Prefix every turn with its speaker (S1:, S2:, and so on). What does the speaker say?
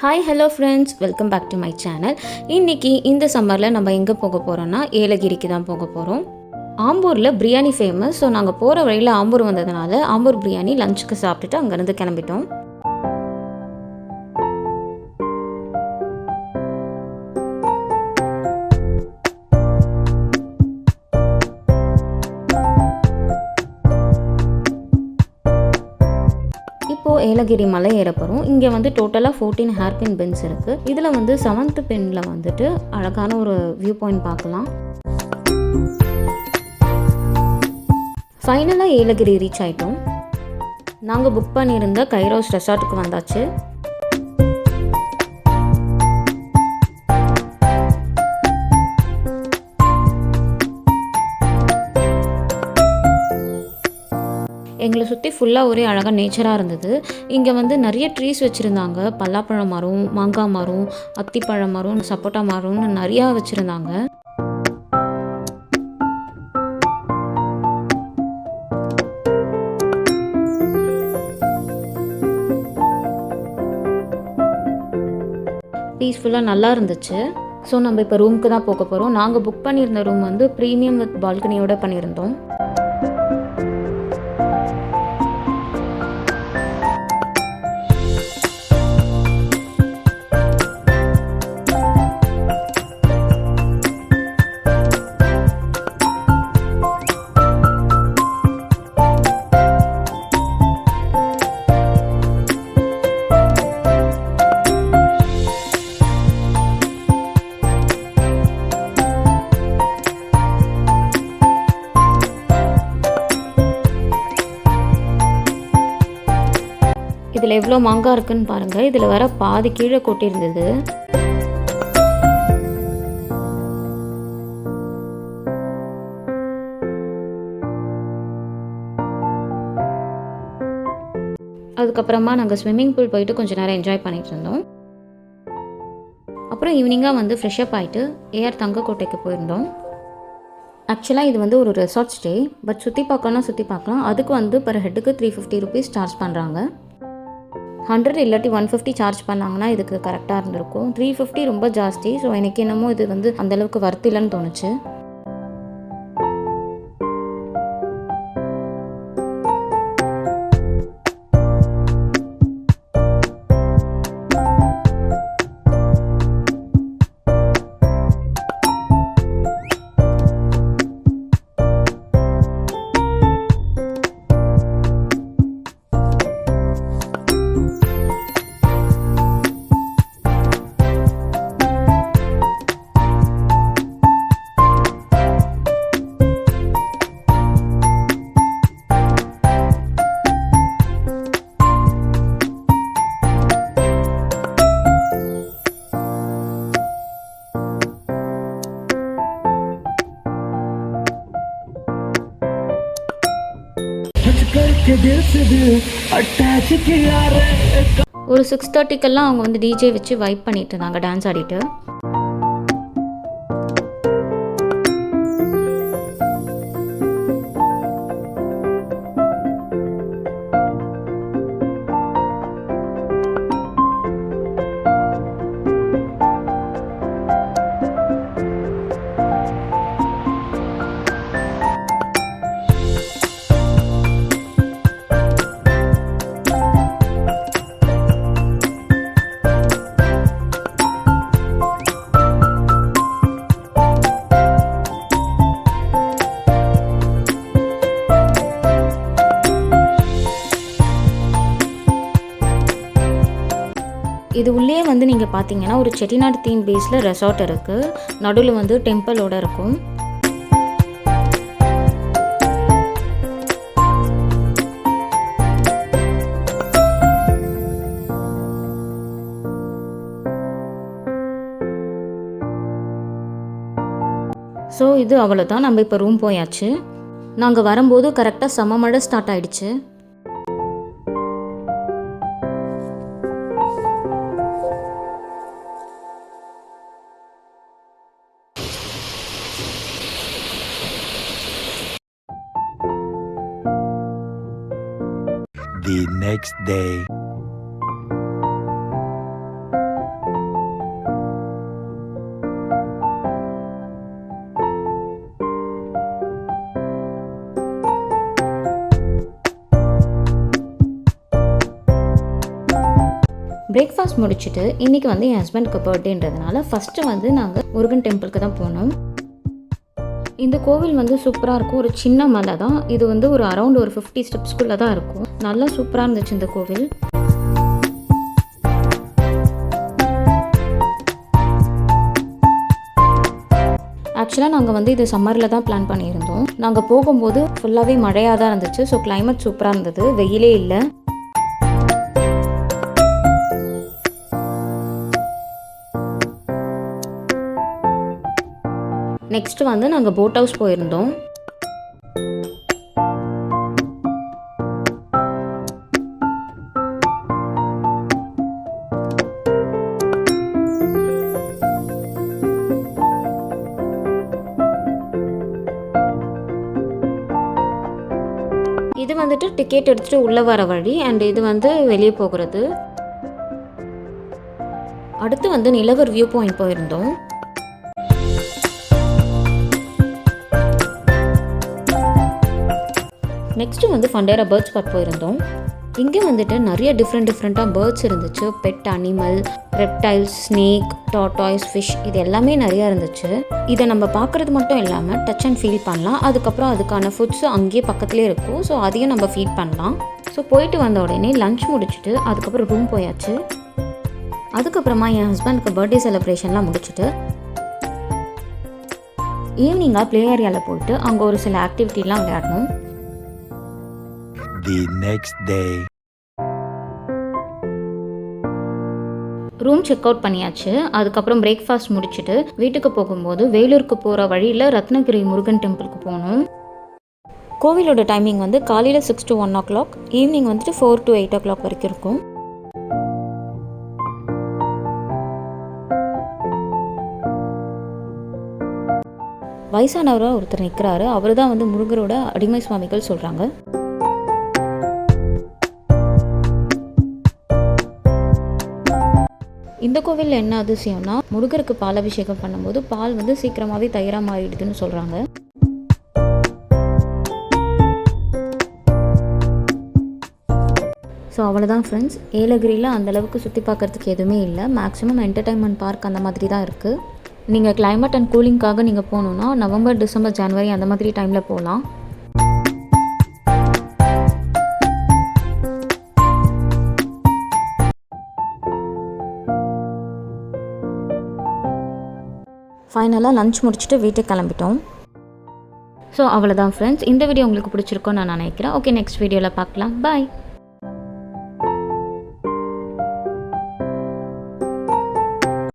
S1: Hi hello friends, welcome back to my channel. இன்றைக்கி இந்த சம்மரில் நம்ம எங்கே போக போகிறோன்னா ஏலகிரிக்கு தான் போக போகிறோம். ஆம்பூரில் பிரியாணி ஃபேமஸ். ஸோ நாங்கள் போகிற வழியில் ஆம்பூர் வந்ததுனால ஆம்பூர் பிரியாணி லஞ்சுக்கு சாப்பிட்டுட்டு அங்கேருந்து கிளம்பிட்டோம். இப்போது ஏலகிரி மலை ஏற போகிறோம். இங்கே வந்து டோட்டலாக 14 ஹேர்பின் பென்ஸ் இருக்குது. இதில் வந்து 7th பென்னில் வந்துட்டு அழகான ஒரு வியூ பாயிண்ட் பார்க்கலாம். ஃபைனலாக ஏலகிரி ரீச் ஆகிட்டோம். நாங்கள் புக் பண்ணியிருந்த கைரோஸ் ரெசார்ட்டுக்கு வந்தாச்சு. எங்களை சுற்றி ஃபுல்லாக ஒரே அழகாக நேச்சராக இருந்தது. இங்கே வந்து நிறைய ட்ரீஸ் வச்சுருந்தாங்க. பலாப்பழ மரம், மாங்காய் மரம், அத்திப்பழ மரம், சப்போட்டா மரம்னு நிறையா வச்சுருந்தாங்க. பீஸ்ஃபுல்லாக நல்லா இருந்துச்சு. ஸோ நம்ம இப்போ ரூமுக்கு தான் போக போகிறோம். நாங்கள் புக் பண்ணியிருந்த ரூம் வந்து ப்ரீமியம் வித் பால்கனியோடு பண்ணியிருந்தோம். இதில் எவ்வளோ மாங்காய் இருக்குன்னு பாருங்கள். இதில் வர பாதி கீழே கொட்டியிருந்தது. அதுக்கப்புறமா நாங்கள் ஸ்விம்மிங் பூல் போயிட்டு கொஞ்சம் நேரம் என்ஜாய் பண்ணிட்டு இருந்தோம். அப்புறம் ஈவினிங்காக வந்து ஃப்ரெஷ்அப் ஆகிட்டு ஏஆர் தங்கக்கோட்டைக்கு போயிருந்தோம். ஆக்சுவலாக இது வந்து ஒரு ரெசார்ட் ஸ்டே. பட் சுற்றி பார்க்கணுன்னா சுற்றி பார்க்கலாம். அதுக்கு வந்து பர் ஹெட்டுக்கு 350 ருபீஸ் சார்ஜ் பண்ணுறாங்க. 100 இல்லாட்டி 150 சார்ஜ் பண்ணாங்கன்னா இதுக்கு கரெக்டாக இருந்திருக்கும். 350 ரொம்ப ஜாஸ்தி. ஸோ எனக்கு என்னமோ இது வந்து அந்தளவுக்கு வர்த் இல்லைன்னு தோணுச்சு. ஒரு 6:30க்கெல்லாம் அவங்க வந்து டிஜே வச்சு வைப் பண்ணிட்டு இருந்தாங்க, டான்ஸ் ஆடிட்டு. இது உள்ளே வந்து நீங்கள் பார்த்தீங்கன்னா ஒரு செட்டிநாடு தீம் பேஸில் ரெசார்ட் இருக்குது. நடுவில் வந்து டெம்பிளோடு இருக்கும். ஸோ இது அவ்வளோதான். நம்ம இப்போ ரூம் போயாச்சு. நாங்கள் வரும்போது கரெக்டாக செம மழை ஸ்டார்ட் ஆகிடுச்சு.
S2: the next day.
S1: பிரேக்ஃபாஸ்ட் முடிச்சுட்டு இன்றைக்கி வந்து என் ஹஸ்பண்டுக்கு பர்த்டேன்றதுனால ஃபஸ்ட்டு வந்து நாங்கள் முருகன் டெம்பிளுக்கு தான் போனோம். இந்த கோவில் வந்து சூப்பராக இருக்கும். ஒரு சின்ன மலை தான் இது, வந்து ஒரு அரௌண்ட் ஒரு 50 ஸ்டெப்ஸ்குள்ளே தான் இருக்கும். நல்லா சூப்பராக இருந்துச்சு இந்த கோவில். ஆக்சுவலாக நாங்கள் வந்து இது சம்மரில் தான் பிளான் பண்ணியிருந்தோம். நாங்கள் போகும்போது ஃபுல்லாகவே மழையாக தான் இருந்துச்சு. ஸோ கிளைமேட் சூப்பராக இருந்தது, வெயிலே இல்லை. நெக்ஸ்ட்டு வந்து நாங்கள் போட் ஹவுஸ் போயிருந்தோம். இது வந்துட்டு டிக்கெட் எடுத்துகிட்டு உள்ளே வர வழி, அண்ட் இது வந்து வெளியே போகிறது. அடுத்து வந்து நிலவர் வியூ பாயிண்ட் போயிருந்தோம். நெக்ஸ்ட்டு வந்து ஃபண்டேரா பேர்ட் ஸ்பாட் போயிருந்தோம். இங்கே வந்துட்டு நிறைய டிஃப்ரெண்ட்டாக பேர்ட்ஸ் இருந்துச்சு. Pet animal, reptiles, snake, tortoise, fish, இது எல்லாமே நிறையா இருந்துச்சு. இதை நம்ம பார்க்குறது மட்டும் இல்லாமல் டச் அண்ட் ஃபீல் பண்ணலாம். அதுக்கப்புறம் அதுக்கான ஃபுட்ஸு அங்கேயே பக்கத்துலேயே இருக்கும். ஸோ அதையும் நம்ம ஃபீட் பண்ணலாம். ஸோ போயிட்டு வந்த உடனே லன்ச் முடிச்சுட்டு அதுக்கப்புறம் ரூம் போயாச்சு. அதுக்கப்புறமா என் ஹஸ்பண்டுக்கு பர்த்டே செலிப்ரேஷன்லாம் முடிச்சுட்டு ஈவினிங்காக ப்ளே ஏரியாவில் போயிட்டு அங்கே ஒரு சில ஆக்டிவிட்டிலாம் விளையாடணும்.
S2: The next day.
S1: Room check out பண்ணியாச்சு. அதுக்கப்புறம் பிரேக்ஃபாஸ்ட் முடிச்சுட்டு வீட்டுக்கு போகும்போது வேலூருக்கு போகிற வழியில் ரத்னகிரி முருகன் டெம்பிளுக்கு போகணும். கோவிலோட டைமிங் வந்து காலையில் 6 to 1 o'clock, ஈவினிங் வந்துட்டு 4 to 8 o'clock வரைக்கும் இருக்கும். வயசானவராக ஒருத்தர் நிற்கிறாரு. அவர் தான் வந்து முருகரோட அடிமை சுவாமிகள் சொல்கிறாங்க. இந்த கோவிலில் என்ன அதிசயம்னா, முருகருக்கு பால் அபிஷேகம் பண்ணும்போது பால் வந்து சீக்கிரமாகவே தயிராக மாறிடுதுன்னு சொல்கிறாங்க. ஸோ அவ்வளோதான் ஃப்ரெண்ட்ஸ். ஏலகிரியில் அந்தளவுக்கு சுற்றி பார்க்குறதுக்கு எதுவுமே இல்லை. மேக்ஸிமம் என்டர்டைன்மெண்ட் பார்க் அந்த மாதிரி தான் இருக்குது. நீங்கள் கிளைமேட் அண்ட் கூலிங்காக நீங்கள் போகணுன்னா நவம்பர், டிசம்பர், ஜனவரி அந்த மாதிரி டைமில் போகலாம். ஃபைனலாக லன்ச் முடிச்சுட்டு வீட்டுக்கு கிளம்பிட்டோம். ஸோ அவ்வளோதான் ஃப்ரெண்ட்ஸ். இந்த வீடியோ உங்களுக்கு பிடிச்சிருக்கோன்னு நான் நினைக்கிறேன். ஓகே, நெக்ஸ்ட் வீடியோவில் பார்க்கலாம். பாய்.